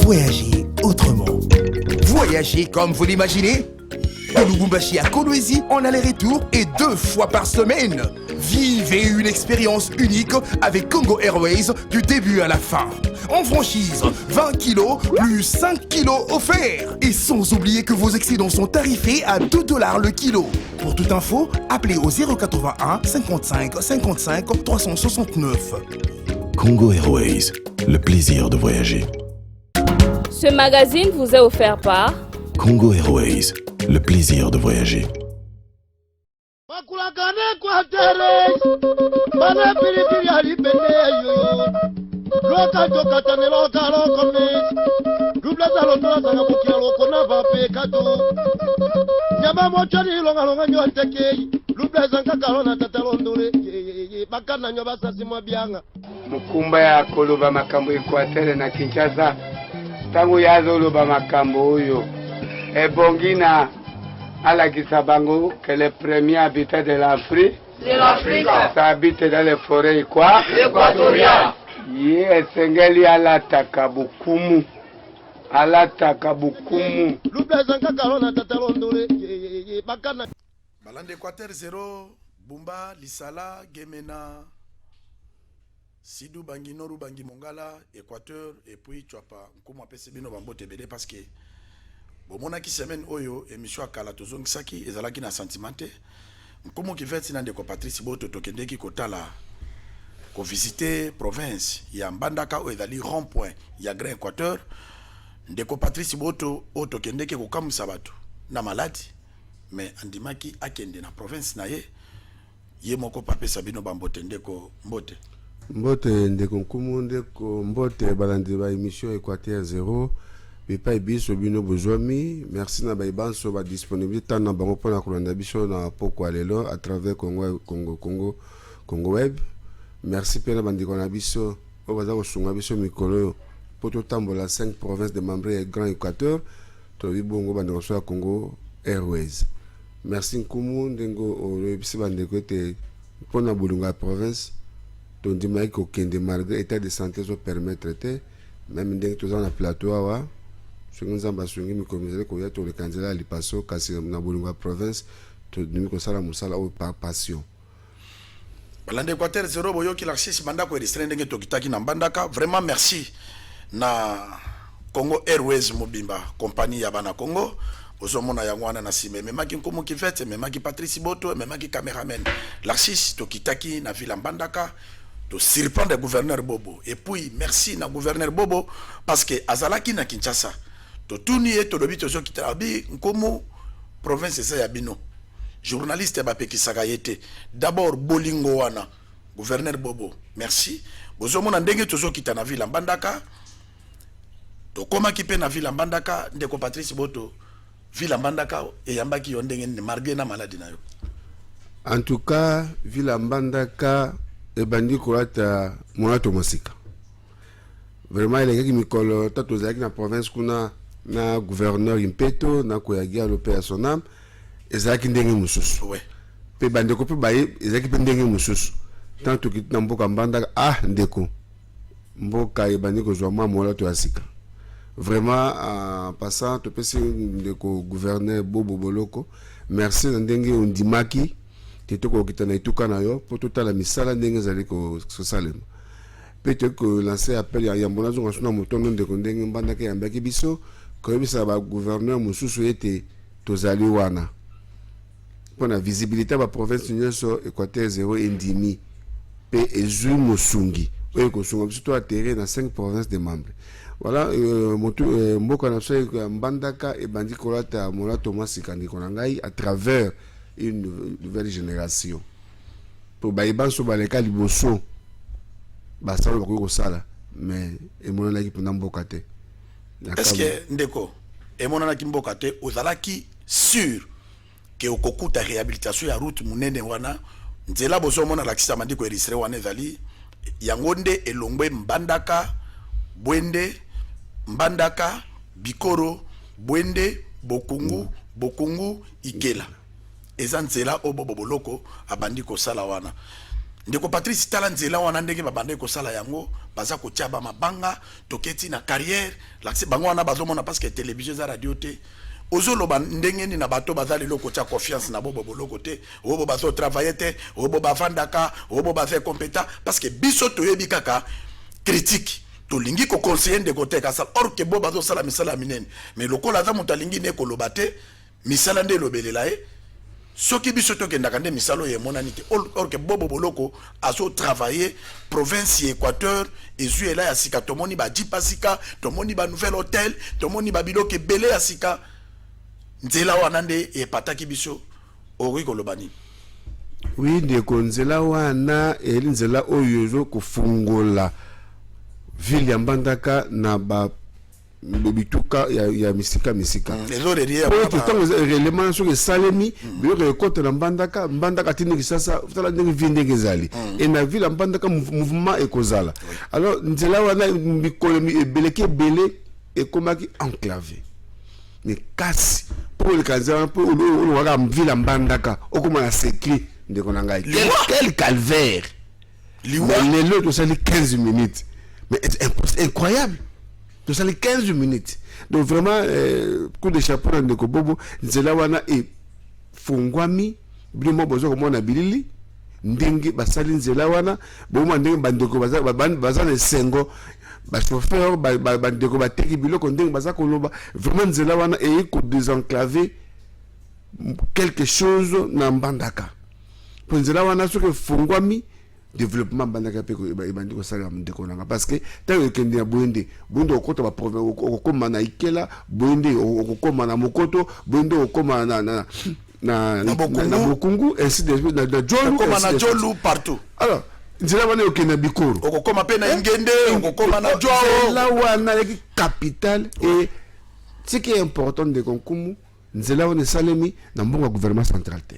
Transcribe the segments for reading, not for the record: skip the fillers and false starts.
Voyagez autrement. Voyagez comme vous l'imaginez. De Lubumbashi à Kolwezi en aller-retour et 2 fois par semaine. Vivez une expérience unique avec Congo Airways du début à la fin. En franchise, 20 kilos plus 5 kilos offerts. Et sans oublier que vos excédents sont tarifés à $2 le kilo. Pour toute info, appelez au 081 55 55 369. Congo Airways, le plaisir de voyager. Ce magazine vous est offert par Congo Airways, le plaisir de voyager. Mukumba ya koloba makambo Equateur na Kinshasa tangu yazoloba makambo oyo ebongina alakisa bango que le premier habitat de l'Afrique, c'est l'Afrique, ça habite dans les forêts équatoriales. Ye esengeli alataka bukumu Balande Équateur 0 Bumba Lisala Gemena Sidou Bangi Noru Bangi Mongala Équateur et puis Chouapa Nkomo apese bino bambo tebele parce que bomona ki semaine oyo émission akala tozong saki ezalaki na sentimenté Nkomo ki fait na ndeko Patrice Boto tokendeki kotala ko visiter province ya Mbandaka o ezali rond-point ya Grand Équateur ndeko Patrice Boto o tokendeki ko kamusa bato na maladi mais andimaki akende na province na ye moko pape sabino bambote ndeko mbote ndeko nkumu ndeko mbote balandi ba émission Équateur 0 pepa biso bino bozwami merci na baibanso ba disponibilité na bango pona kolanda biso na poko lelo à travers Congo Web. Merci pe na bandiko na biso o baza ko sunga biso mikolo poto tambola 5 provinces de membres et Grand Équateur to bibongo bandiko so Congo Airways. Merci nkumu ndengo o bisi bandiko te pona bulunga province to ndimai ko kende malgré état de santé so permettre te même ndengo to na plateau wa Nzamba sungi mikomizele ko yato le kanzela lipaso kasi na bulunga province to ndimi ko sala musala o par passion. Balande Équateur 0 boyoki l'archis Bandako et ndenge tokitaki na Mbandaka. Vraiment merci na Congo Airways Mobimba compagnie ya bana Congo ozomona yango wana na sime memaki nkomo ki fete memaki Patrice Boto memaki cameraman l'archis tokitaki na ville Mbandaka to surprendre gouverneur Bobo et puis merci na gouverneur Bobo parce que azalaki na Kinshasa to tuni et to lobi to zo kitabi nkomo province sa ya bino journaliste bapekisaka yete d'abord bolingo wana gouverneur Bobo merci bozomona ndenge tozo kita na ville Mbandaka to koma kipe na ville Mbandaka ndeko Patrice Boto ville Mbandaka e yambaki yo ndenge marge na maladie na yo. En tout cas ville Mbandaka e bandi kolata monato masika vraiment elengaki mikolo tato zaki na province kuna na gouverneur impeto na koyagia lo pe sonam ezaki ndenge mususu ouais pe bandeko pe baye ezaki pe ndenge mususu tanto ki na mboka Mbandaka ndeko mboka e bandi ko zwa monato asika vraiment en passant to pesi ndeko gouverneur Bobo Boloko merci na ndenge ondimaki toko kitana ituka na yo po totala misala ndenge zali ko salema peut-être que lancer appel ya mbona zonga suna motondo ndeko ndenge Mbandaka yambaki biso ko bisa ba gouverneur mususu ete tozali wana pona visibilité ba province nyonso Équateur 0 endimi pe ezui mosungi oyo ko sunga biso to atterrir na 5 provinces de membres. Voilà mboka na so Mbandaka e bandi kolata molato masika ndiko na ngai à travers une nouvelle génération pour baïbanso baleka liboso basalo bakoko sala mais emonana ki pona mboka te. Est-ce que ndeko emonana ki mboka te ozalaki sûr que okokuta réhabilitation ya route munene wana nzela bozo mona lakisa mandiko eristre wana ezali yango nde elongwe Mbandaka Bwende Mbandaka Bikoro Bwende Bokungu Ikela eza nzela obo Boloko abandi ko sala wana ndeko Patrice tala nzela wana ndenge babande ko sala yango baza ko tia ba mabanga toketi na carrière l'accès bango wana bazomona parce que télévision za radio te ozoloba ndenge ni na bato bazali loko tia confiance na bobo boloko te obo bazo travailler te obo bavandaka obo baza compétent parce que biso toyebi kaka critique tolingi ko conseiller ndeko te ka sala or que bobo bazo sala misala minene mais lokola za mutu alingi ne koloba te misala nde lobelela soki biso tokendaka nde misalo ye monani te or que bobo boloko azo travailler province Équateur ezui ela ya sika tomoni ba jipasika tomoni ba nouvel hôtel tomoni ba biloke belé ya sika nzela wana nde epataki biso ori kolobani. Oui, ndeko nzela wana eli nzela oyo ezo kofungola ville ya Mbandaka na ba bituka ya misika pourtant réellement sur salemi biloko ekota na Mbandaka tini kisasa tala ndenge vie ndenge ezali et na ville ya Mbandaka mouvement ekozala alors nzela wana mikolo ebeleke ebele ekomaki enclavé mais kasi pour le cancer pour le waka ville ya Mbandaka okoma na secret ndeko na ngai quel calvaire les lots ça les 15 minutes mais c'est incroyable. Donc ça les 15 minutes. Donc vraiment coup de chapeau de Kobobo, nzela wana e fungwami bilimo bozo ko mona bilili ndenge basali nzela wana bomo ndenge bandeko baza na sengo ba chauffeur bandeko bateki biloko ndenge baza koloba vraiment nzela wana e ko désenclaver quelque chose na Mbandaka. Pour nzela wana soki fungwami développement Mbandaka pe ko ebandi ko sala ndeko nanga parce que tant que ndia boende okota ba province okoma na Ikela boende okoma na Mokoto boende okoma na Bokungu ainsi de suite na Jolu okoma na Jolu partout alors nzela wana okena Bikoro okoma pe na Ngende okoma na Jolu là wana la capitale et ce qui est important de Konkumu nzela wana salemi na mbongo gouvernement central te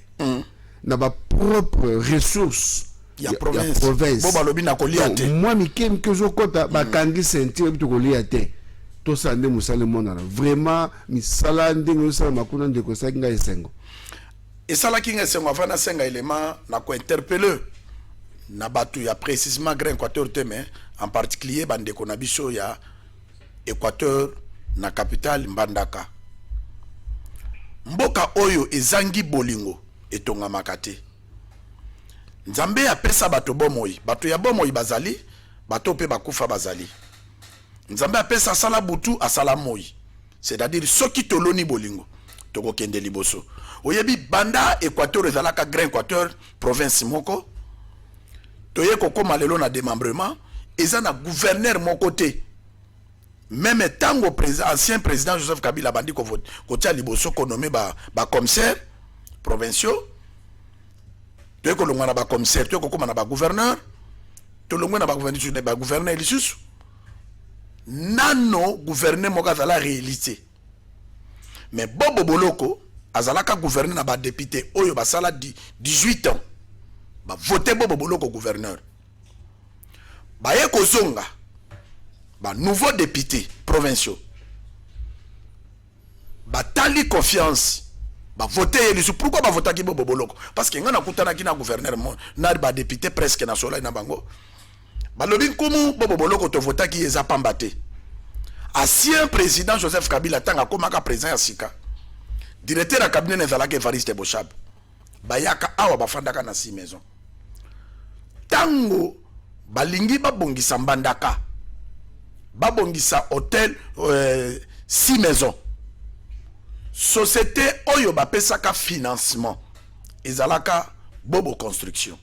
na ba propre ressources ya province boba lobi na kolia te moi mikem que zo kota ba kangi sentir bitu kolia te to sande musale mona vraiment misala ndenge osala makuna ndeko sakinga esengo esala kinga esengo avana senga élément na ko interpeller na batu ya précisément Grand Équateur te mais en particulier bandeko na biso ya Équateur na capitale Mbandaka mboka oyo ezangi bolingo etonga makate Nzambe apesa bato bomoi, bato ya bomoi bazali, bato pe bakufa bazali. Nzambe apesa sala butu asala moi. C'est-à-dire soki toloni bolingo, toko kende liboso. Oyebi banda Équateur ezalaka Grand Équateur province moko. Toye kokoma lelo na démembrement, eza na gouverneur moko te. Même tango ancien président Joseph Kabila bandi ko vote, ko tia liboso ko nommé ba commissaire provinciaux. Tu es colonga na ba commissaire, tu es comme na ba gouverneur, tu es na ba gouverneur, ba gouverneur lisusu. Nano gouverneur moka za la réalité. Mais Bobo Boloko azalaka gouverneur na ba député oyo ba sala 18 ans. Ba voter Bobo Boloko gouverneur. Ba ye kozonga ba nouveau député provinciaux. Ba tali confiance. Ba voter pourquoi ba voter ki Bobo Boloko parce que ngana kutana ki na gouverneur na ba député presque na sola na bango ba lobi kumu Bobo Boloko to voter ki eza pambate ancien président Joseph Kabila tanga komaka président ya sika directeur ya cabinet nezalaka Evariste Boshab bayaka awa bafandaka na 6 maisons tango balingi babongisa Mbandaka babongisa hôtel 6 maisons société oyo bapesaka financement ezalaka Bobo Construction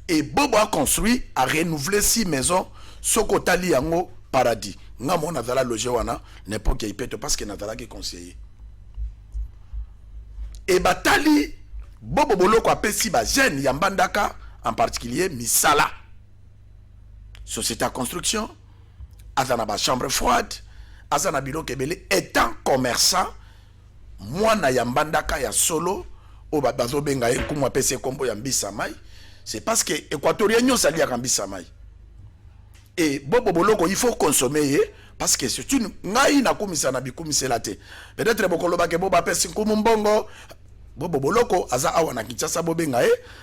et Bobo a construit a renouvelé 6 maisons sokotali yango paradis nga mona zala loger wana n'importe qui peut parce que nazala ki conseiller et batali Bobo Boloko apesi ba jeune ya Mbandaka en particulier misala société à construction azana ba chambre froide azana biloko ebele étant commerçant mwana ya Mbandaka ya solo o bazo benga e kumwa pese kombo ya Mbisa Mai c'est parce que équatorien nyonso ali ya Mbisa Mai et Bobo Boloko il faut consommer parce que c'est une ngai na kumisa na bikumisela te peut-être bokoloba ke boba pese kumu mbongo Bobo Boloko aza awa na Kinshasa bobenga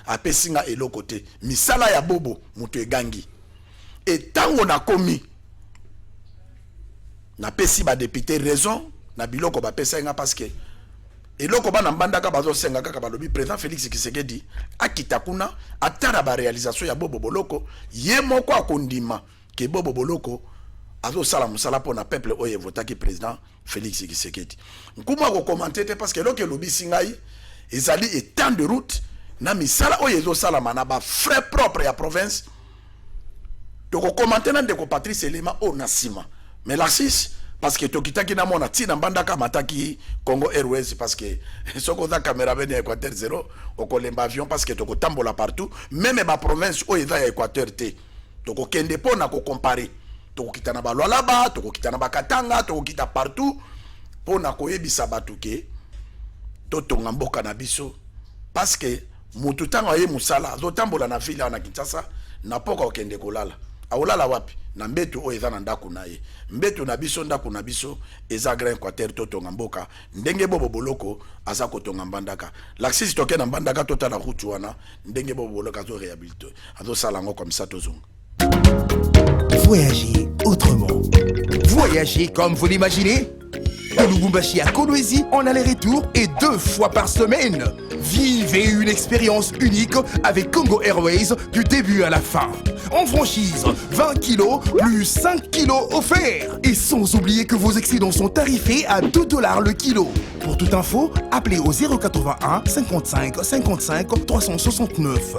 apesi nga eloko te. Misala ya Bobo mutu egangi. Et tango na komi na pesi ba député raison na biloko ba pesa nga parce que eloko ba na mbandaka bazo senga kaka balobi président Félix Tshisekedi akita kuna atara ba réalisation ya Bobo Boloko ye moko akondima ke Bobo Boloko azo sala musala pona peuple oye votaki président Félix Tshisekedi. Nkuma ko commenter te parce que loke lobi singai ezali étant de route na misala oye zo sala mana ba frais propre ya province. Donc commenter na ndeko Patrice Elema o nasima. Mais la 6 parce que tokitaki na mona tina mbandaka mataki Congo Airways parce que soko za caméra bene Équateur 0 okolemba avion parce que toko tambola partout même ba province o eza ya Équateur te. Toko kende pona ko comparer. Toko kitana ba Lualaba, toko kitana ba Katanga, toko kita partout pona ko yebisa batuke totonga mboka na biso parce que mutu tanga ye musala zo tambola na ville na Kinshasa na poka okende kolala. Aolala wapi na mbetu o eza na ndako na ye mbetu na biso ndako na biso eza grand Équateur totonga mboka ndenge Bobo Boloko aza kotonga mbandaka l'axis toke na mbandaka tota na route wana ndenge Bobo Boloko azo réhabiliter azo sala ngo comme ça tozonga. Voyagez autrement. Voyagez comme vous l'imaginez. De Lubumbashi à Kolwezi en aller-retour et 2 fois par semaine. Vivez une expérience unique avec Congo Airways du début à la fin. En franchise, 20 kilos plus 5 kilos offerts. Et sans oublier que vos excédents sont tarifés à $2 le kilo. Pour toute info, appelez au 081 55 55 369.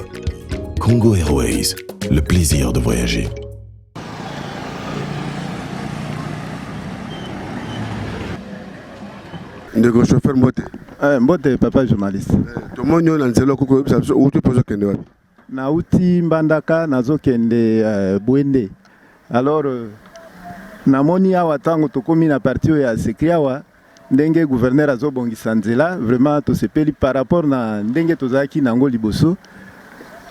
Congo Airways, le plaisir de voyager. Ndeko chauffeur Mbote. Mbote papa journaliste. Tomonyo na nzelo koko biso uti pozo kende wapi? Na uti mbandaka nazo kende Bwende. Alors namoni awa tango tokomi na parti ya Sekriawa ndenge gouverneur azobongisa nzela vraiment to sepeli par rapport na ndenge tozaki nango liboso.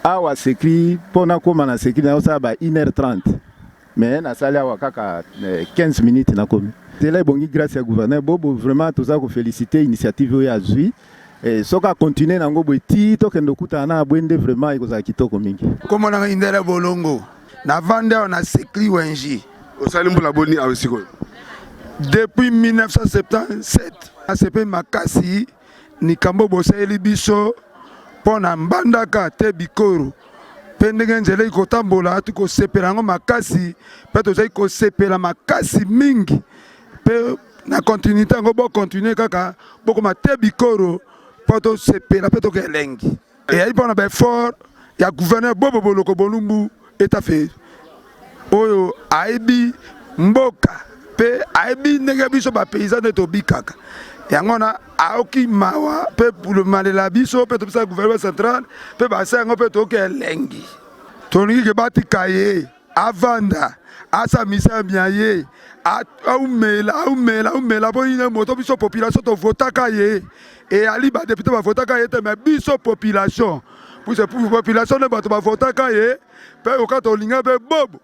Awa Sekri pona koma na Sekri na osaba 1h30. Mais na sali awa kaka 15 minutes na komi. C'est là bongi grâce à gouverneur Bobo vraiment tous ko féliciter initiative ya zui et soka continuer nango boti to kendo kuta na Bwende vraiment ikoza kitoko mingi. Comme on a indela bolongo na vanda on a Sekri wenji osali mbula boni awesiko depuis 1977 ACP makasi ni kambo boseli biso pona mbandaka te bikoro pendenge nzela ikotambola tuko sepelango makasi pe tozai ko sepela makasi mingi pe na continuité ngo bo continuer kaka boko mate bikoro poto sepela pe to kelengi et aí pona ba fort ya gouverneur Bobo Boloko Bolumbu eta fait oyo aibi mboka pe aibi ndenge biso ba paysan to bikaka yango na aoki mawa pe pour le malela biso pe to bisa gouvernement central pe ba sango pe to kelengi toningi ke bati kaye avanda asa misa biaye aumela boyine moto biso population to votaka ye et ali ba député ba votaka ye te mais biso population pour population ne ba to ba votaka ye pe okato linga pe Bobo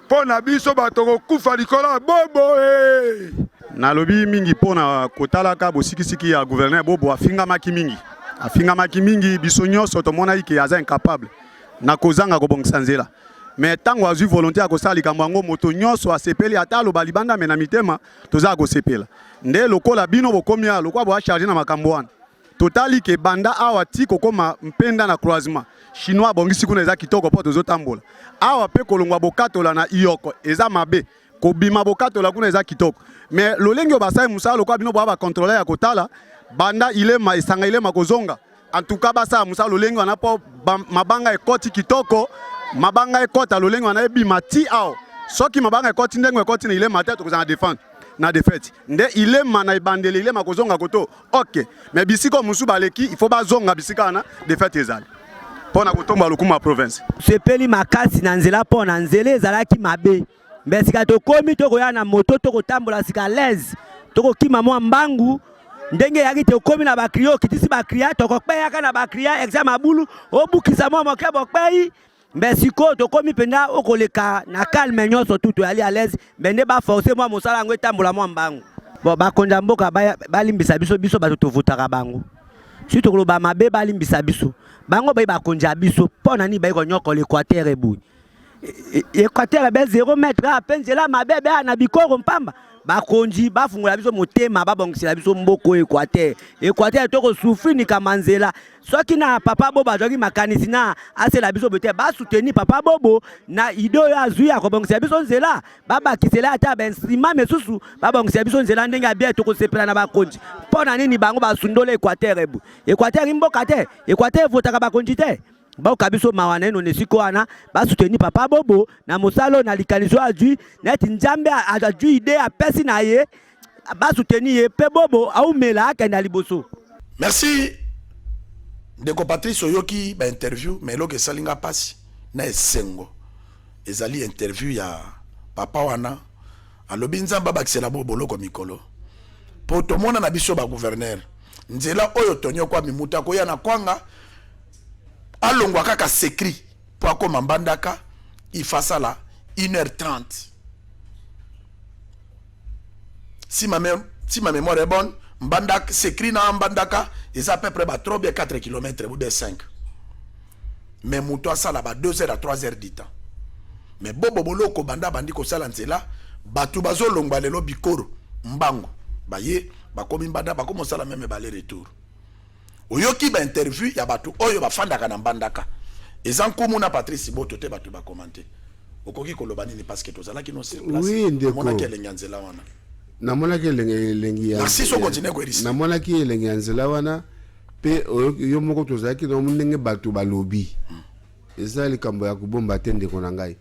pona biso ba to kufa likola Bobo na lobi mingi pona kotalaka bosikisiki ya gouverneur Bobo afinga maki mingi biso nyonso to mona iki aza incapable na kozanga kobongisa nzela. Mais tango azui volonté ya kosala likambo yango moto nyonso asepeli ata aloba libanda me na mitema toza kosepela nde lokola bino bokomi ya lokwa bo charger na makambo wana totali ke banda awa ti kokoma mpenda na croisement chinois bongisi kuna eza kitoko po tozotambola awa pe kolongwa bokatola na iyoko eza mabe kobima bokatola kuna eza kitoko mais lolenge obasai musala lokwa bino ba contrôler ya kotala banda ilema esanga ilema kozonga en tout cas basa musala lolenge wana po mabanga ekoti kitoko mabanga ekota lolenge wana ebima ti ao soki mabanga ekoti ndengo ekoti na ile mate to kozanga défendre na défaite nde ile mana ibandele ile makozonga koto OK mais bisiko musu baleki il faut bazonga bisika na défaite ezali pona kotomba lokuma province sepeli makasi na nzela pona nzela ezalaki mabe mais sika to komi to koya na moto to kotambola sika l'aise to kokima mwa mbangu ndenge yaki te komi na bakrio kitisi bakria to kokpeya kana bakria examen abulu obukisa mwa moke bokpeyi mais siko to komi penda okoleka na calme nyonso tout ali à l'aise mais ne ba forcer moi mosala ngo etambola mwa mbangu bon ba konja mboka ba limbisa biso bato to votaka bango si tokoloba mabe balimbisa biso bango bayi bakonja biso pona ni bayi konyoko l'Équateur ebu Équateur be 0 mètre ape nzela mabe be na bikoro mpamba bakonji bafungola biso motema babongisela biso mboko Équateur toko souffrir ni kamanzela soki na papa bobo ajoki makanisi na asela biso bete ba soutenir papa bobo na ido ya zui ya kobongisela biso nzela babakisela ata ba instrument mesusu babongisela biso nzela ndenge bien toko sepela na bakonji pona nini bango basundola Équateur ebu Équateur imboka te Équateur votaka bakonji te Bauka biso mawana eno nesiko wana ba soutenir papa bobo na mosalo na likanizo ajui net nzambe ajui ide a pesi na ye ba soutenir ye pe bobo au mela akenda liboso. Merci ndeko Patrice Oyoki ba interview mais loke salinga pasi na esengo ezali interview ya papa wana alobi nzamba bakisela bobo loko mikolo po tomona na biso ba gouverneur nzela oyo tonyo kwa mimuta ko ya na kwanga alongwa kaka s'écrit pour akoma mbandaka il faça là 1h30 si ma mémoire est bonne mbandaka s'écrit na mbandaka ils à peu près 3 bien 4 km ou de 5 mais muto ça là 2 heures à 3 heures du temps mais bobo boloko banda bandi ko sala nzela batu bazo longwa lelo bikoro mbango baye bakomi mbanda bakomo sala même balé retour Oyoki ba interview ya batu oyo bafandaka na mbandaka ezankumu na Patrice Boto te batu ba commenter okoki koloba nini parce que tozala ki no sur place oui ndeko mona kelenga nzela wana na mona kelengi ya merci so continue ko erisi na mona kelengi ya nzela wana pe yo moko tozala ki no ndenge batu ba lobby ezali kambo ya kubomba te ndeko na ngai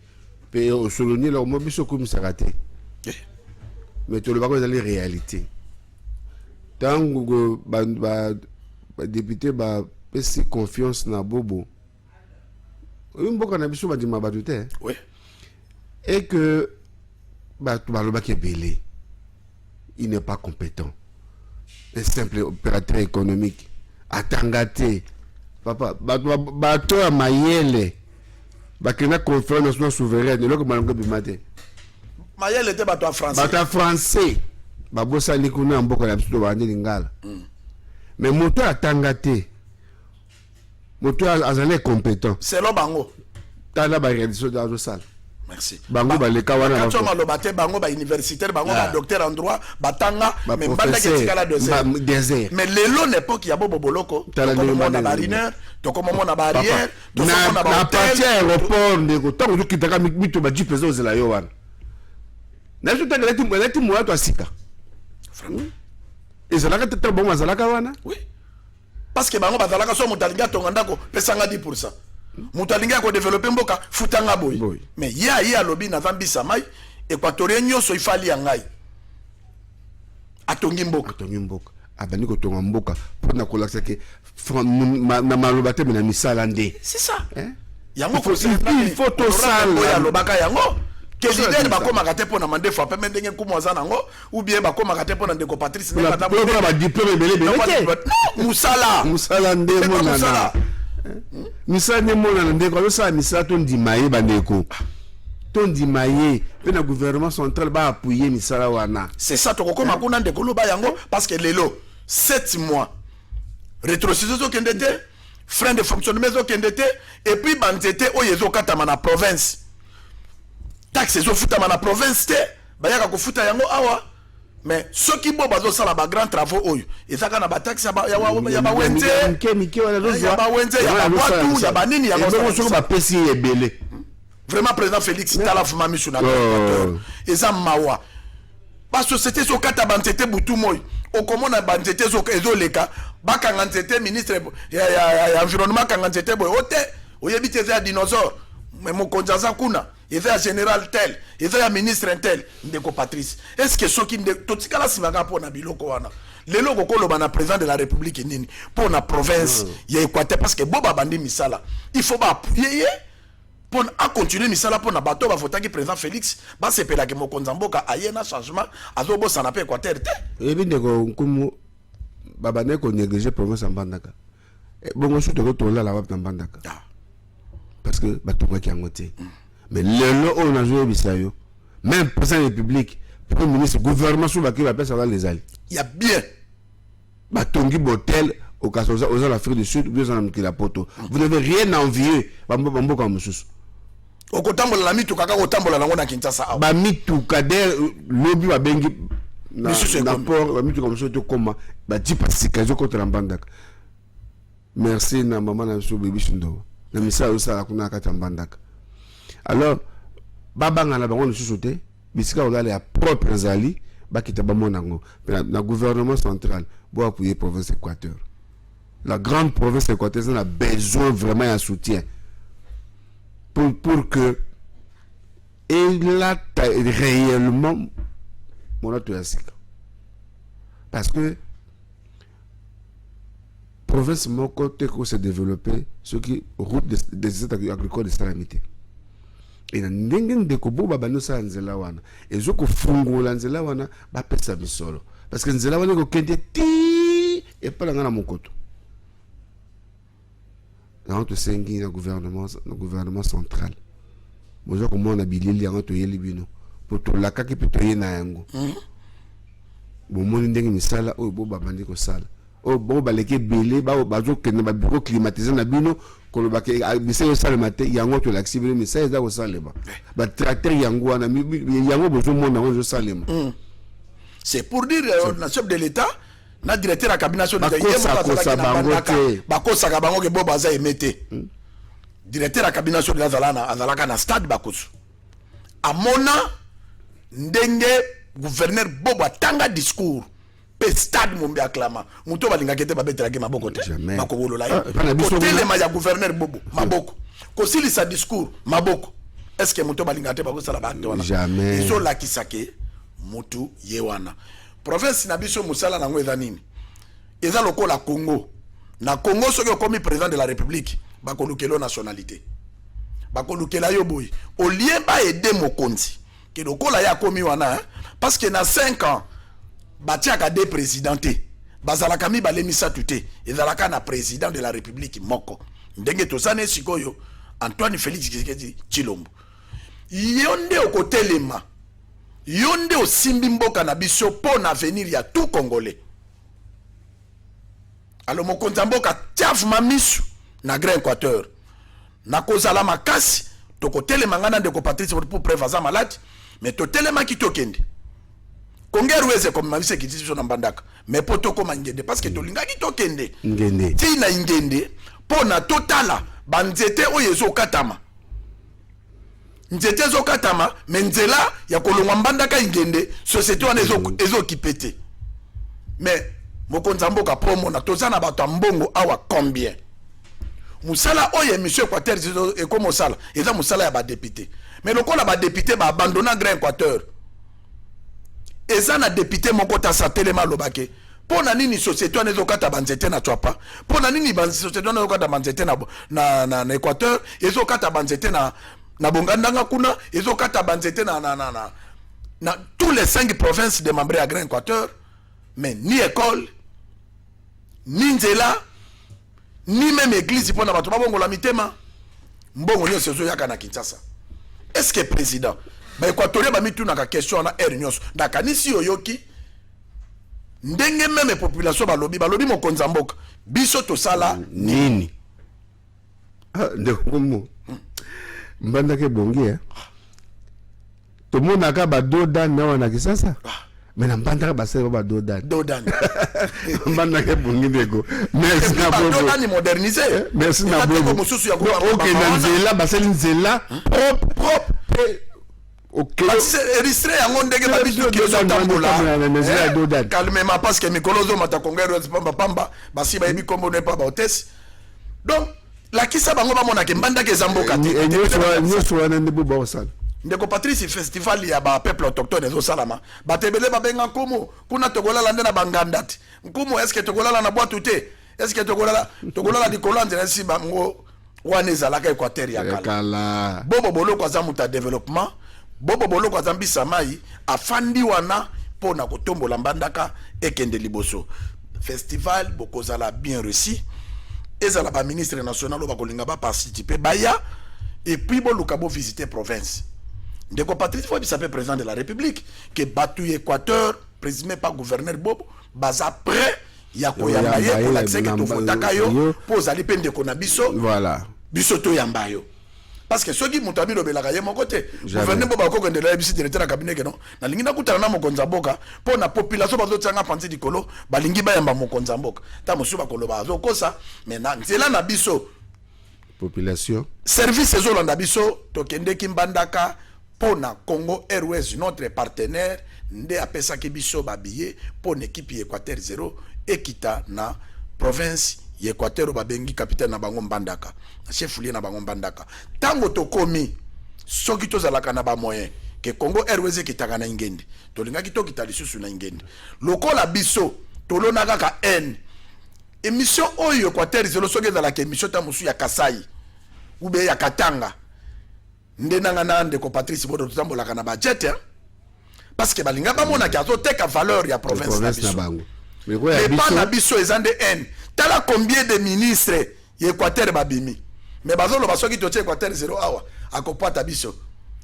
pe osoloni la mo biso komisaka te mais toloba ko ezali réalité tango ba député ba pesi confiance na bobo mboka na biso badima badute oui et que ba baloba ki belé il n'est pas compétent un simple opérateur économique atangate papa bato ya mayele bakena conférence nationale souveraine loko malongo bimate mayele te bato français bato français babosa likuna mboka na biso bandi lingala mais moto atangate moto azale compétent selon bango tala ba réalisation de salle merci bango ba leka wana quand on malobate bango ba universitaire bango ba docteur en droit batanga mais banda ke tikala désert mais lelo n'époque ya bobo boloko comme mona mariner to comme mona barrière to comme mona na partie aéroport ndeko tango tukitaka mito ba jipezo zela yo wana na tout tango mo to asika et ça là que tu bon mazalaka wana oui parce que bango bazalaka so mutalinga tongandako pesanga 10% mutalinga ko développer mboka futanga boy mais ya lobby na zambisa mai équatorien nyoso ifali ya ngai atongi mboka abani ko tonga mboka pona ko laksa ke na maloba te na misala nde c'est ça yango ko il faut to sala ya lobaka yango que leader bakomaka te pona mande fois pe ndenge kumwaza nango ou bien bakomaka te pona ndeko Patrice na kata ba diplôme belé musala nde monana misala nde monana ndeko lo sa misala to ndimaye bandeko to ndimaye pe na gouvernement central ba appuyer misala wana c'est ça to kokoma kuna ndeko lo ba yango parce que lelo 7 mois rétrocession kende te frein de fonctionnement zo kende te et puis banzete oyezo katama na province taxe zo futa na province te bayaka ko futa yango awa mais ceux qui bo bazo sala ba grand travaux oyo ezaka na ba taxe ya ba wente ya ba wente ya ba watu ya ba nini ya ba ba pesi ebele vraiment président Félix Tala fuma misu na eza mawa ba société so kata bantete butu moy okomona bantete zo ezoleka bakanga ntete ministre ya environnement kanga ntete boy ote oyebite za dinosaure mais mokonza za kuna il y a général tel, il y a ministre tel, ndeko Patrice. Est-ce que ceux qui totikala simanga pour na biloko wana. Les loko kolo bana président de la République nini pour na province ya Équateur parce que boba bandi misala. Il faut ba appuyer pour continuer misala pour na bato ba votaki président Félix ba sepela ke mokonza mboka ayena changement azobo sana pe Équateur te. Et bien ndeko nkumu baba ne ko négliger province mbandaka. Bongo soto ko tola la ba mbandaka. Parce que bato ko ki angote. Mais le on a joué bisayo même président de la République premier ministre gouvernement sur laquelle la personne va les aller il y a bien batongi botel au cas aux l'Afrique du Sud, vous avez la poto. Vous n'avez rien à envier. Bambo comme Moussous. Au kotambola la mitu kaka kotambola la ngona Kinshasa. Ba mitu kader lobby ba bengi na port ba mitu comme ça to koma ba di pasika zo contre la bandaka. Merci na maman na so baby shindo. Na misa yo sala kuna kata bandaka. Alors baba ngana bango Moussous te bisika ogala ya propre zali ba kitaba monango na gouvernement central bo appuyer province Équateur. La grande province équatorienne a besoin vraiment d'un soutien pour que elle a réellement mon autre. Parce que province mon côté que s'est développé ce qui route des états agricoles de Salamité. Et na ndenge ndeko bo baba no sa nzela wana ezoko fungola nzela wana ba pesa bisolo parce que nzela wana ko kende ti et pas ngana mokoto. Dans le sengi le gouvernement central. Bonjour comment on a bilili en to yeli bino pour to la kaki pour to yena yango. Bon mon ndenge misala o bo babandi ko sala. O bo baleke belé ba bazo kene ba bureau climatisé na bino ko lo bake bise sala matin yango to l'axi bino misala za ko sala ba tracteur yango wana yango bozo mona on zo sala. C'est pour dire le chef de l'État na directeur à cabinet national de bakosa bango ke bo baza emete directeur à cabinet national de azalaka na stade bakosu amona ndenge gouverneur bobo atanga discours pe stade mombe aklama muto balinga kete babetelaki maboko te bakobolola ye telema ya gouverneur bobo maboko kosili sa discours maboko est-ce que muto balinga te bakosala bande wana iso lakisake mutu yewana province na biso musala nango eza nini eza lokola Congo na Congo soki okomi président de la République bakolukelo nationalité bakolukela yo boy au lieu ba aider mokonzi ke lokola ya komi wana parce que na 5 ans batiaka des présidentés bazalaka mi balemisa tuté ezalaka na président de la République moko ndenge tosane sikoyo Antoine Félix Tshisekedi Tshilombo yonde okotelema yonde osimbi mboka na biso pour l'avenir ya tout Congolais. Alors mokonzi mboka tiafu mamisu na Grand Équateur. Na kozala makasi tokotelema ngana ndeko Patrice pour prévaza malade mais totelema ki tokende. Kongeru eze comme mamise ki tisi na mbandaka mais poto koma ngende parce que tolinga ki tokende. Ngende. Tina ngende pona totala banzete oyezo katama. Nzete zo katama menzela ya kolongwa mbandaka ingende société wana ezo kipete mais mokonza mboka promo na tozana bato mbongo awa combien musala oye monsieur Équateur et comme musala eza musala ya ba député mais lokola ba député ba abandonna Grand Équateur eza na député moko ta satelema lobake pona nini société wana ezokata banzete na twapa pona nini société wana ezokata banzete na Équateur ezokata banzete na bongandanga kuna ezokata banzete na tous les 5 provinces de membres à Grand Équateur mais ni école ni nzela ni même église pour na bato babongola mitema mbongo nyonso ezoyaka na Kinshasa. Est-ce que président ba équatorien ba mituna ka question na air nyonso ndakanisi oyoki ndenge même population balobi mokonzi mboka biso tosala nini ndeko mo mbanda ke bongi to mona ka ba dodan na wana Kinshasa mais na mbanda ka ba se ba dodan mbanda ke bongi ndeko merci na bobo dodan ni moderniser merci na bobo OK na nzela ba se nzela propre OK registre yango ndenge ba biso ki zo tambola calmement parce que mikolozo mata kongero pamba basi ba yebi kombo ne pas ba hôtesse donc la kisa bango ba mona ke mbanda ke zamboka nyoswa wana ndebo ba osala ndeko Patrice festival ya ba peuple autochtone zo salama batebele ba benga nkumu kuna tokolala ndena bangandati nkumu est-ce que tokolala na boîte te est-ce que tokolala di kolande na si bango wana ezalaka Équateur ya kala bobo boloko azamuta développement bobo boloko azambisa mai afandi wana pona kotombola mbandaka ekende liboso festival bokozala bien reçu ezala ba ministre national ba kolinga ba participer baya et puis boluka bo visiter province ndeko Patrice Foy bisa président de la République que batu Équateur présumé par gouverneur Bobo baza prêt ya koyamba ye pour l'accès que tofotaka yo pose ali pende kona biso voilà biso to yamba yo parce que ceux qui m'ont mis le belaka ye mon côté gouverneur bo bako kende la bisi directeur na cabinet que non na lingi na kutana na mokonza mboka po na population bazo tsanga panzi dikolo balingi ba yamba mokonza mboka ta mosuba koloba zo kosa mais na nzela na biso population service ezolanda biso tokendeki mbandaka pona Congo Airways notre partenaire nde apesaki biso babillet pona équipe Équateur 0 ekita na province Équateur babengi capitaine na bango mbandaka na chef lié na bango mbandaka tango tokomi soki tozalaka na ba moyen ke Congo Airways ekitaka na ingende tolingaki tokita lisusu na ingende lokola biso tolonaka ka N émission oyo Équateur 0 soki ezalaka émission ta musu ya Kasai ube ya Katanga nde nanga na ndeko Patrice Bodo tutambolaka na budget parce que balinga bamona ki azoteka valeur ya province na biso mais pas na biso ezande N tala combien de ministres ya Équateur babimi mais bazolo basoki totie Équateur 0 awa akopata biso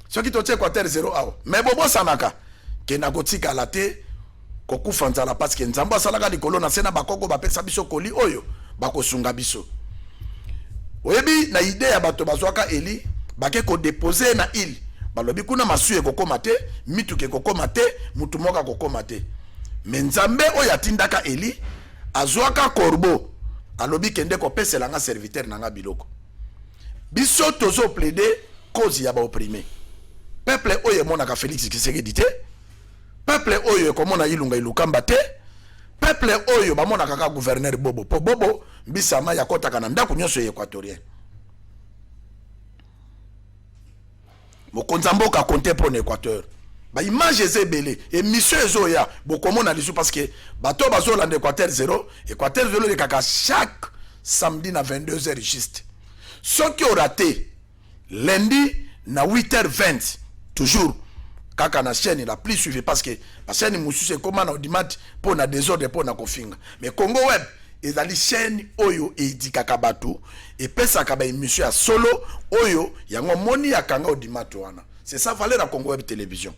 soki totie Équateur 0 awa mais bobo sanaka ke na kotika la te kokufa nzala parce que nzambo asalaka likolo na sena bakoko bapesa biso koli oyo bakosunga biso oyebi na idée ya bato bazwaka eli bake ko déposer na île balobi kuna masuye kokoma te mituke kokoma te mutu moka kokoma te mais nzambe oyo atindaka eli azwaka korbo alobi kende kopesela nga serviteur na nga biloko biso tozo plaider cause ya ba opprimé peuple oyo emonaka Félix Tshisekedi te peuple oyo ekomona Ilunga Ilukamba te peuple oyo bamonaka ka gouverneur Bobo po Bobo mbisama ya kotaka na ndako nyonso ya équatorien mokonza mboka compter pour l'Équateur ba image ezebele émission ezoya bokomona lisu parce que bato bazolanda Équateur 0 le kaka chaque samedi na 22h juste ceux qui ont raté lundi na 8h20 toujours kaka na chaîne la plus suivie parce que la chaîne musu c'est comment na audimat pour na désordre pour na kofinga mais Congo Web ezali chaîne oyo edikaka bato epesaka ba émission ya solo oyo yango moni yakanga audimat wana c'est ça valeur à Congo Web télévision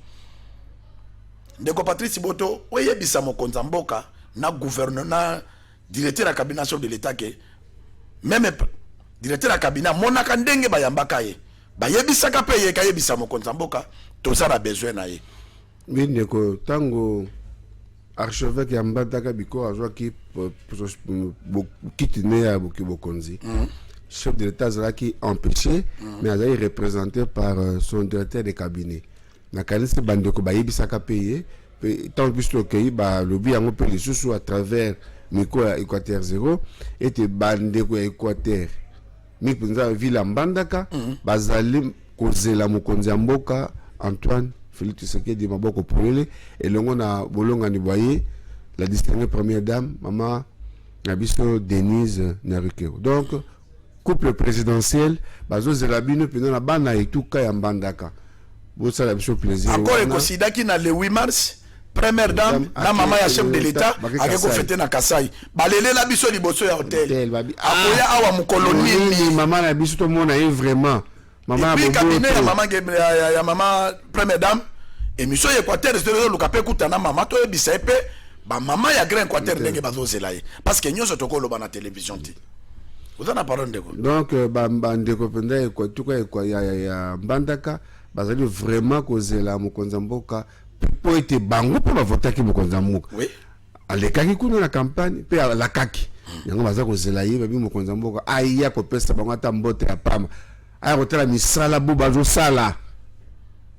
ndeko Patrice Boto oyebisa mokonza mboka na gouverneur na directeur ya cabinet de l'état ke même directeur ya cabinet monaka ndenge bayambaka ye bayebisaka pe ye kayebisa mokonza mboka tozala besoin na ye ndeko tango archevêque ya Mbandaka biko azwaki kitine ya bokonzi chef de l'état azalaki empêché mais azali représenté par son directeur de cabinet nakanisi bandeko bayebisaka pe ye tant plus tokei balobi yango mpe lisusu à travers miko ya Équateur 0 ete bandeko ya Équateur mipenza ville ya Mbandaka bazali kozela mokonzi ya mboka Antoine Félix Tshisekedi maboko polele elongo na bolongani boye la distinguée première dame maman Nabiso Denise Narukeo donc couple présidentiel bazozela bino pena na bana etuka ya Mbandaka bosa la biso plaisir encore ekosidaki na le 8 mars première dame na maman ya chef de l'état akeko fêter na Kasai balele la biso liboso ya hôtel akoya awa mukoloni maman na biso to mona est vraiment maman ya cabinet ya maman première dame émission Équateur de lukape kutana maman to ebisa pe ba maman ya grand Équateur ndenge bazozela ye parce que nyonso tokoloba na télévision ti vous en a parlé ndeko donc ba ndeko penda Équateur ya Mbandaka bazali vraiment kozela mokonza mboka po ete bango po bavotaki mokonza mboka oui alekaki kuna na campagne pe alakaki yango baza kozela ye babi mokonza mboka aya kopesa bango ata mbote ya pamba aya kotala misala bo bazosala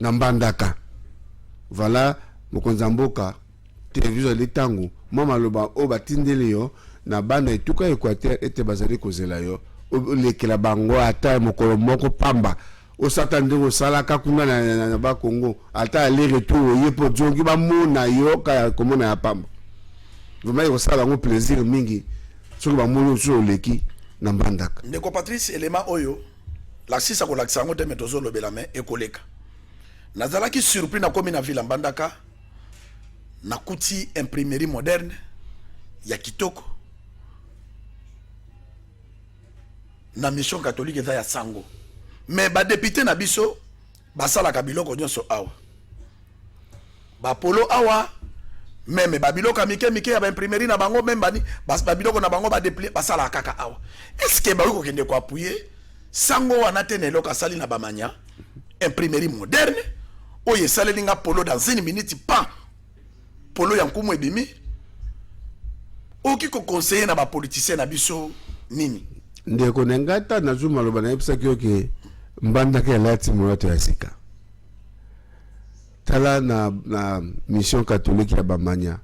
na Mbandaka voilà mokonza mboka télévision letango mama loba o batindeli yo na bana etuka Équateur ete bazali kozela yo lekela bango ata mokolo moko pamba o satande ko salaka kuna na ba Congo ata aller retour yepo jongi ba mona yo ka komona ya pamba vraiment ko sala ngo plaisir mingi soki ba mona so leki na Mbandaka ndeko Patrice élément oyo la sisa ko lakisa ngo te metozo lobela me ekoleka nazalaki surpris na komi na ville Mbandaka na kuti imprimerie moderne ya kitoko na mission catholique eza ya sango mais ba député na biso basala ka biloko nyonso awa ba polo awa même babiloko mike ya ba imprimerie na bango même bani babiloko na bango ba déplier basala kaka awa. Est-ce que ba ko kende ko appuyer sango wana tene loka sali na bamanya imprimerie moderne oye salelinga polo dans une minute pas polo ya nkumu ebimi oki ko conseiller na ba politicien na biso nini ndeko nengata na zuma loba na yebisa ke mbandaka ya lati moto ya sika tala na mission catholique ya bamanya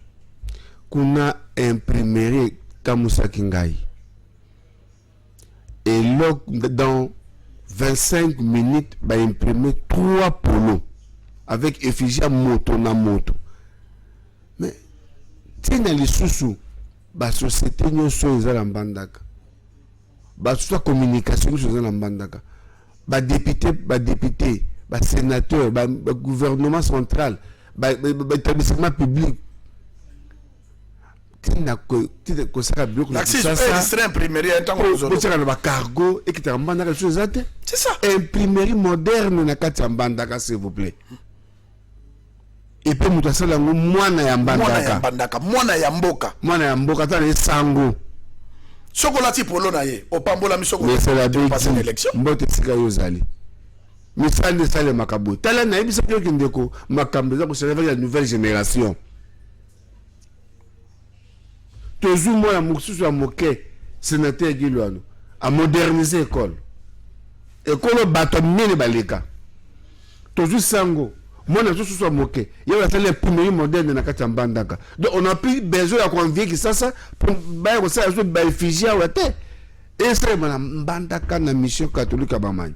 kuna imprimerie kamusaki ngai et là dans 25 minutes ba imprimer 3 polos avec effigie moto na moto mais tina lisusu ba société nyonso ezala mbandaka ba toute communication nyonso ezala mbandaka ba député ba sénateur ba gouvernement central ba établissement public tina ko saka bloc la c'est imprimerie en tant que zo ba cargo et qui mbandaka chose zate c'est ça imprimerie moderne na kati mbandaka s'il vous plaît et puis mutu asala ngo mwana ya mbandaka mwana ya mboka tana sango sokola ti polo na ye opambola misoko mais c'est la élection mbote sika yozali misande sale makabo tala na yebisa pe kindeko makambo za ko servir la nouvelle génération tozumo ya mususu ya moke sénateur Gilwano a moderniser école bato mine baleka tozu sango mona tout soit moqué il y a les premiers moderne na kati mbandaka donc on a plus besoin de convier que ça pour ba ko ça zo ba effigie wa te et c'est na mbandaka na mission catholique bamanya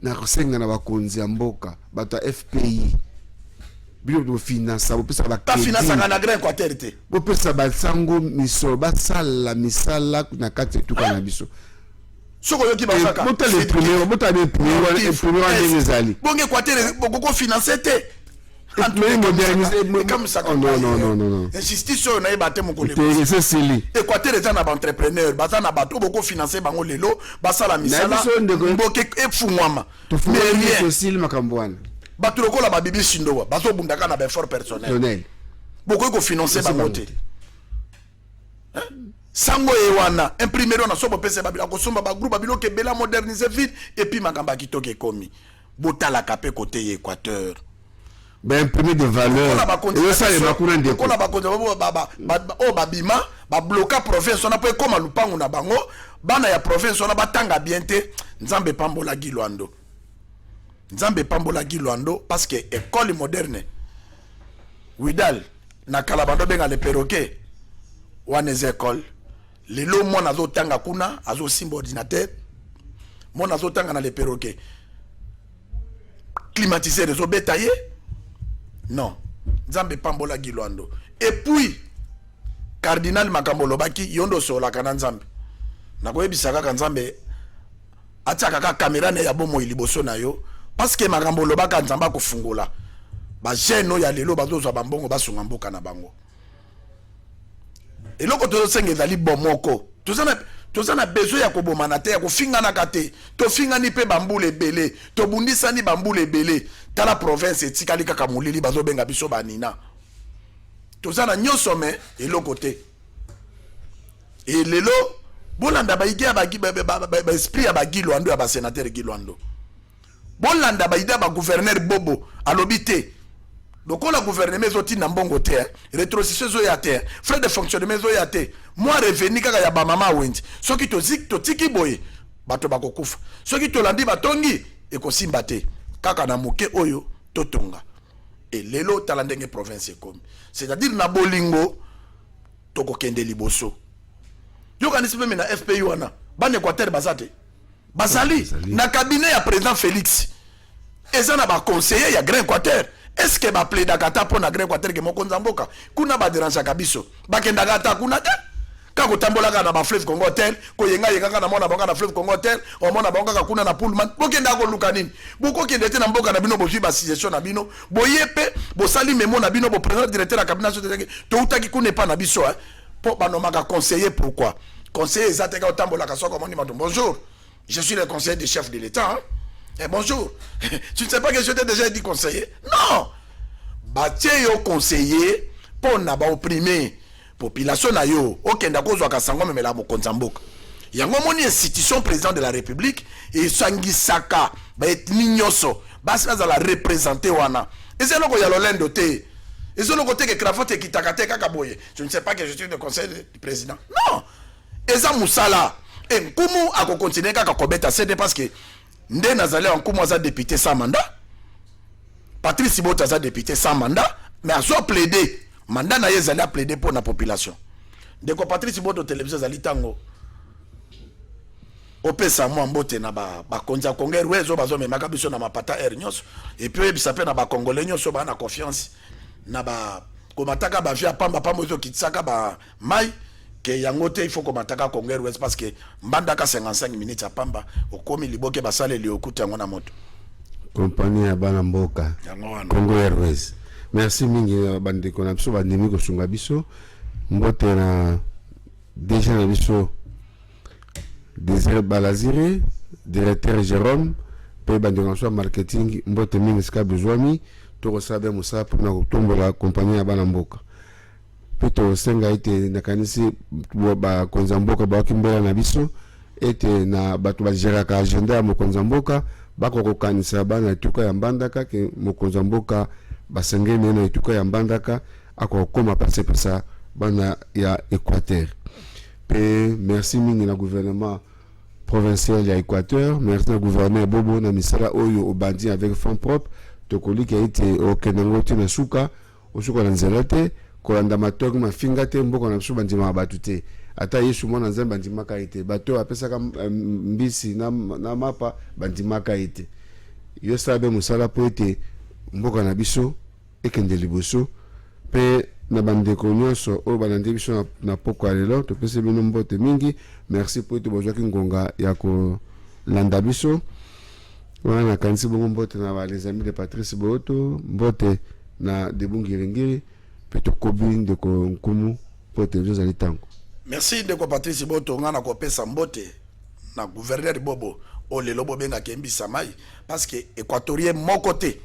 na kosenga na bakonzi ya mboka bato FPI bio do finance bo pesa ba ta finance na grand quartier te bo pesa ba sango miso ba sala misala na kati tuka na biso soko yoki basaka botale premier ezali bonge quartier boko financer te mais moderniser comme ça non insister sur na ebate mokole c'est sili Équateur est un entrepreneur baza na bato boko financer bango lelo basala misala mboke efungwama mais c'est sili makambwana bato lokola ba bibi sindowa bazo bundaka na effort personnel boko ko financer bango te sango ewana imprimerie na sobo pese babila ko somba ba groupe babilo ke bela moderniser vite et puis makamba kitoke komi botala kapé côté Équateur ba imprimer de valeur et ça les makuna ndeko kola ba konza o babima ba bloquer province on a pas comme lupango na bango bana ya province on a batanga bien te nzambe pambola Gilwando parce que école moderne Widal na kalabando benga le perroquet wane école lelo mwana azotanga kuna azosimba ordinateur mwana azotanga na le perroquet climatiseur ezobeta ye non nzambe pambola Gilwando et puis cardinal makambo lobaki yondo solaka na nzambe nakoyebisa kaka nzambe atiaka kaka kamera ne ya bomo liboso na yo parce que makambo lobaka nzamba kofungula ba jeune ya lelo bazozwa bambongo basunga mboka na bango eloko tozosenga ezali bomoko tozana besoin ya kobomana te ya kofingana kate tofingani pe bambule ebele tobundisani bambule ebele tala province etikali kaka molili bazobenga biso banina tozana nyonso me eloko te elelo bolanda baide ya esprit ya Gilwando ya basénateur Gilwando bolanda baide ya gouverneur Bobo alobi te lokola gouvernement ezotinda mbongo te rétrocession ezoya te frais de fonctionnement ezoya te moi revenu kaka ya bamama wenzi soki totiki boye bato bakokufa soki tolandi batongi ekosimba te kaka na moke oyo totonga lelo tala ndenge province ekomi c'est-à-dire na bolingo tokokende liboso yokanisi mpe na FPI wana bana Équateur baza te bazali na cabinet ya président Félix eza na baconseiller ya Grand Équateur. Est-ce que ba plaidaka ta pona Grand Équateur ke moko nzamboka kuna ba dérange kabiso bakendaka ta kuna te kako tambolaka na ba fleuve Congo hotel ko yenga na mona bango na fleuve Congo hotel o mona bango ka kuna na Pullman bokenda ko luka nini boko kende te na mboka na bino bozwi ba suggestion na bino boyepe bosali memo na bino bo président directeur la cabinet to utaki kuna pa na biso po banomaka conseiller. Pourquoi conseiller ezateka otambolaka soko moni mato bonjour je suis le conseiller du chef de l'État. Eh bonjour, tu ne sais pas que je t'ai déjà dit conseiller? Non! batie yo conseiller pour na ba opprimer population na yo okenda kozwa kasango memela mokonzi mboka yango moni institution président de la république et sangisaka ba etni nyoso basi bazala représenter wana eza loko ya lolendo te eza loko te ke cravote kitakate kaka boye je ne sais pas que je suis le conseil du président non eza musala et nkumu ako continuer kaka kobeta c'est parce que nde nazali nkumu aza député sans mandat Patrice Bota aza député sans mandat mais azo plaider mandat na yezali a plaider pour la population ndeko Patrice Bota télévision zali tango opesa mwa mbote na ba konza Congo wezo bazo memaka biso na mapata air nyos et puis ebisa pe na ba congolais nyos ba na confiance na ba komataka ba via pamba pamba zo kitsaka ba mai ke yango te il faut komataka Congo wezo parce que mbandaka 55 minutes ya pamba okomi liboke basale li okuta yango na moto compagnie ya bana mboka Congo Airways. Merci mingi bandeko na biso bandimi ko sunga biso mbote na déjà na biso Désiré Balaziré, directeur Jérôme, pe bandeko marketing mbote mingi ska bezwami to sabe musa pour na kutombo la compagnie ya bana mboka. Pe to senga ite nakanisi ba konza mboka ba kimbela na biso ete na batu ba geraka agenda ya mokonza mboka bako kokanisa bana etuka ya mbandaka ke mokonza mboka basengene na etuka ya mbandaka akokoma pase pesa bana ya Équateur. Pe merci mingi na gouvernement provincial ya Équateur, merci na gouverneur Bobo na misala oyo obandi avec fonds propres tokoli ki ite okenango na suka osuka na nzelate kolanda matok mafinga te mboko na biso bandima batu te ata yesu mwana nzambe bandimaka ite bato apesaka mbisi na mapa bandimaka ite yo sabe musala po ete mboka na biso ekende liboso pe na bandeko nyonso oyo balandi biso na poko ya lelo topesi bino mbote mingi merci po ete bozwaki ngonga ya kolanda biso wana nakanisi bongo mbote na les amis de Patrice Boto mbote na debungiringiri pe tokobi ndeko nkumu po ete ezali tango. Merci ndeko Patrice Boto ngana kopesa mbote na gouverneur Bobo o lelo bobenga kembisa mai parce que équatorien moko te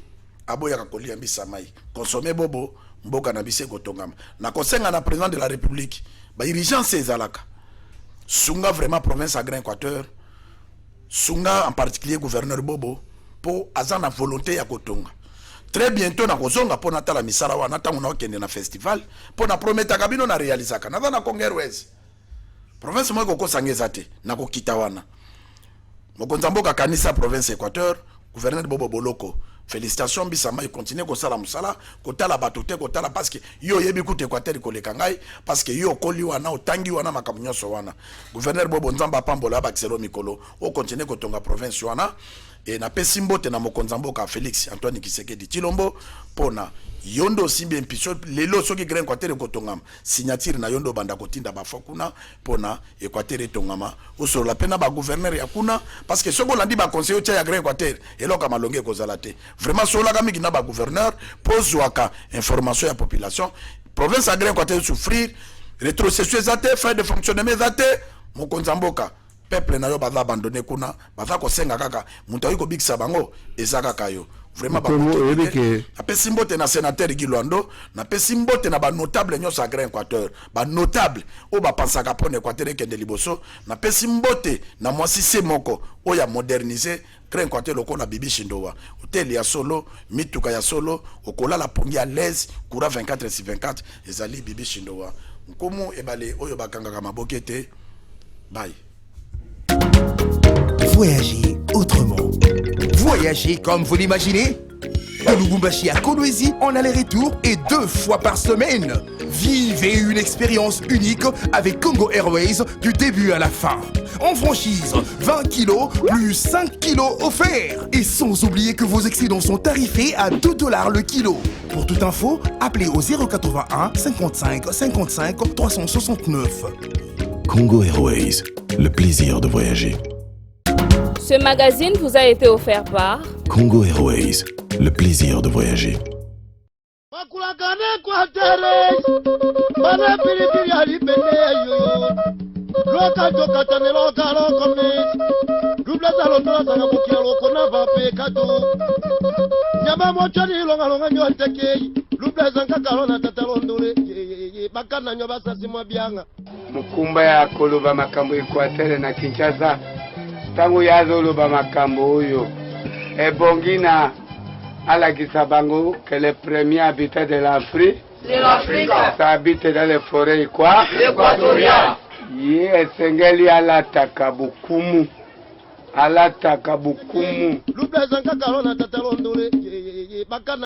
aboya kolia mbisa mai consommer bobo mboka na bise kotongama na kosenga na président de la république ba urgence ezalaka sunga vraiment province à Grand Équateur sunga en particulier gouverneur Bobo pour azana volonté ya kotonga très bientôt na kozonga pour natala misala wana tangu na okende na festival pour na promettre kabino na réalisaka na na Congo Airways province mo ko sangeza te na ko kita wana mokonza mboka kanisa province Équateur gouverneur Bobo Boloko félicitations bisama il continue ko sala musala ko tala batote ko tala parce que yo yebi ku Équateur ko lekangai parce que yo koli wana otangi wana makamunyoso wana gouverneur Bobo Nzamba Pambola ba Xelo Mikolo o continue ko tonga province wana et na pesimbote na mokonza mboka Félix Antoine Kisekedi Chilombo pona yondo simbi impiso lelo soki Grand Équateur ko tongama signature na yondo banda kotinda ba fokuna pona Équateur tongama oso la pena ba gouverneur ya kuna parce que soko landi ba conseiller ya Grand Équateur eloka malonge ko zalate vraiment sola kami kina ba gouverneur pozwaka information ya population province à Grand Équateur souffrir rétrocession zate fin de fonctionnement zate mokonza mboka peuple na yo baza abandonné kuna baza ko senga kaka mutu ayiko bikisa bango ezaka kayo vraiment ba apesi mbote na sénateur Gilwando na pesi mbote na ba notable nyoso a Grand Équateur ba notable o ba pensaka pone Équateur kende liboso na pesi mbote na mwasi se moko o ya moderniser Grand Équateur lokola bibi shindowa hotel ya solo mituka ya solo okola la pongi à l'aise coura 24/24 ezali bibi shindowa nkomo ebale oyo bakanga kama bokete bye. Voyagez autrement. Voyagez comme vous l'imaginez. De Lubumbashi à Kolwezi en aller-retour et 2 fois par semaine. Vivez une expérience unique avec Congo Airways du début à la fin. En franchise, 20 kilos plus 5 kilos offerts. Et sans oublier que vos excédents sont tarifés à $2 le kilo. Pour toute info, appelez au 081 55 55 369. Congo Airways, le plaisir de voyager. Ce magazine vous a été offert par Congo Airways, le plaisir de voyager. Nyama mochani longa longa nyote kei Mukumba ya koloba makambo Equateur na Kinshasa tangu yazoloba makambo oyo ebongina alakisa bango que les premiers habitants de l'Afrique ça habite dans les forêts équatoriales. Esengeli alataka bukumu